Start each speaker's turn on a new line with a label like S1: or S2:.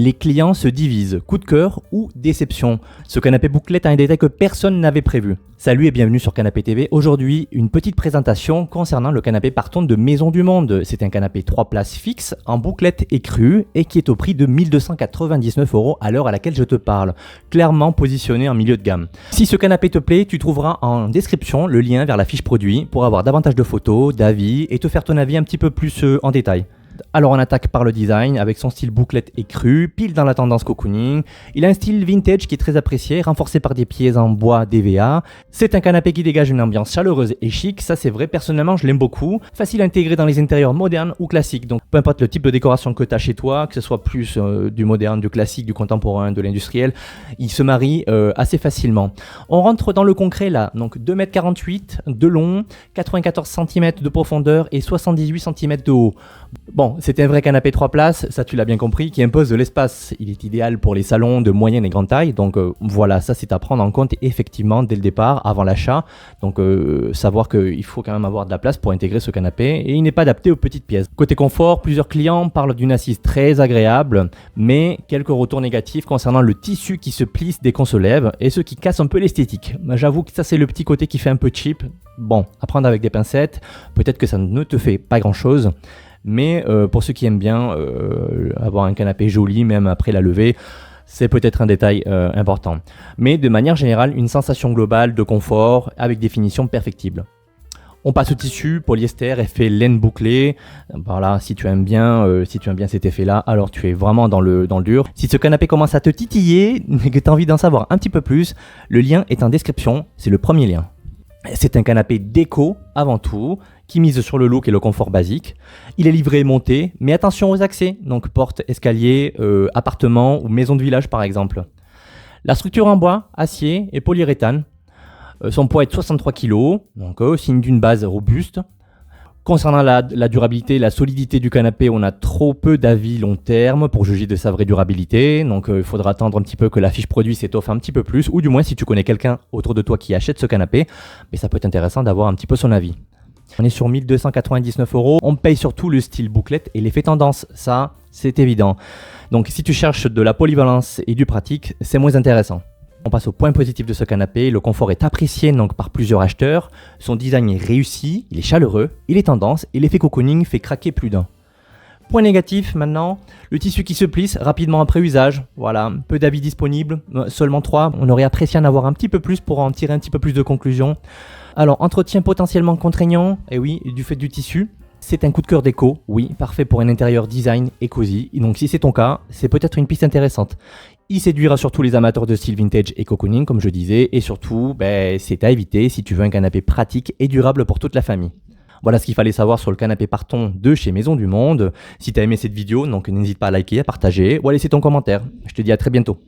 S1: Les clients se divisent, coup de cœur ou déception. Ce canapé bouclette a un détail que personne n'avait prévu. Salut et bienvenue sur Canapé TV. Aujourd'hui, une petite présentation concernant le canapé Parton de Maison du Monde. C'est un canapé 3 places fixe en bouclette et crue et qui est au prix de 1299 € à l'heure à laquelle je te parle. Clairement positionné en milieu de gamme. Si ce canapé te plaît, tu trouveras en description le lien vers la fiche produit pour avoir davantage de photos, d'avis et te faire ton avis un petit peu plus en détail. Alors on attaque par le design avec son style bouclette et crue, pile dans la tendance cocooning. Il a un style vintage qui est très apprécié, renforcé par des pieds en bois DVA. C'est un canapé qui dégage une ambiance chaleureuse et chic, ça c'est vrai, personnellement je l'aime beaucoup. Facile à intégrer dans les intérieurs modernes ou classiques, donc peu importe le type de décoration que tu as chez toi, que ce soit plus du moderne, du classique, du contemporain, de l'industriel, il se marie assez facilement. On rentre dans le concret là, donc 2,48 m de long, 94 cm de profondeur et 78 cm de haut. Bon, c'est un vrai canapé 3 places, ça tu l'as bien compris, qui impose de l'espace. Il est idéal pour les salons de moyenne et grande taille, donc voilà, ça c'est à prendre en compte effectivement dès le départ, avant l'achat. Donc savoir qu'il faut quand même avoir de la place pour intégrer ce canapé et il n'est pas adapté aux petites pièces. Côté confort, plusieurs clients parlent d'une assise très agréable, mais quelques retours négatifs concernant le tissu qui se plisse dès qu'on se lève et ce qui casse un peu l'esthétique. J'avoue que ça c'est le petit côté qui fait un peu cheap. Bon, à prendre avec des pincettes, peut-être que ça ne te fait pas grand chose. Mais pour ceux qui aiment bien avoir un canapé joli même après la levée, c'est peut-être un détail important. Mais de manière générale, une sensation globale de confort avec des finitions perfectibles. On passe au tissu, polyester, effet laine bouclée. Voilà, si tu aimes bien cet effet-là, alors tu es vraiment dans le dur. Si ce canapé commence à te titiller et que tu as envie d'en savoir un petit peu plus, le lien est en description, c'est le premier lien. C'est un canapé déco avant tout, qui mise sur le look et le confort basique. Il est livré et monté, mais attention aux accès, donc porte, escalier, appartement ou maison de village par exemple. La structure en bois, acier et polyuréthane. Son poids est de 63 kg, donc signe d'une base robuste. Concernant la durabilité, la solidité du canapé, on a trop peu d'avis long terme pour juger de sa vraie durabilité. Donc il faudra attendre un petit peu que la fiche produit s'étoffe un petit peu plus, ou du moins si tu connais quelqu'un autour de toi qui achète ce canapé, mais ça peut être intéressant d'avoir un petit peu son avis. On est sur 1299 €, on paye surtout le style bouclette et l'effet tendance, ça c'est évident. Donc si tu cherches de la polyvalence et du pratique, c'est moins intéressant. On passe au point positif de ce canapé, le confort est apprécié donc par plusieurs acheteurs, son design est réussi, il est chaleureux, il est tendance et l'effet cocooning fait craquer plus d'un. Point négatif maintenant, le tissu qui se plisse rapidement après usage, voilà, peu d'avis disponibles, seulement 3, on aurait apprécié en avoir un petit peu plus pour en tirer un petit peu plus de conclusions. Alors entretien potentiellement contraignant, et oui, du fait du tissu. C'est un coup de cœur déco, oui, parfait pour un intérieur design et cosy, et donc si c'est ton cas, c'est peut-être une piste intéressante. Il séduira surtout les amateurs de style vintage et cocooning comme je disais, et surtout, c'est à éviter si tu veux un canapé pratique et durable pour toute la famille. Voilà ce qu'il fallait savoir sur le canapé Parton de chez Maison du Monde. Si tu as aimé cette vidéo, donc n'hésite pas à liker, à partager ou à laisser ton commentaire. Je te dis à très bientôt.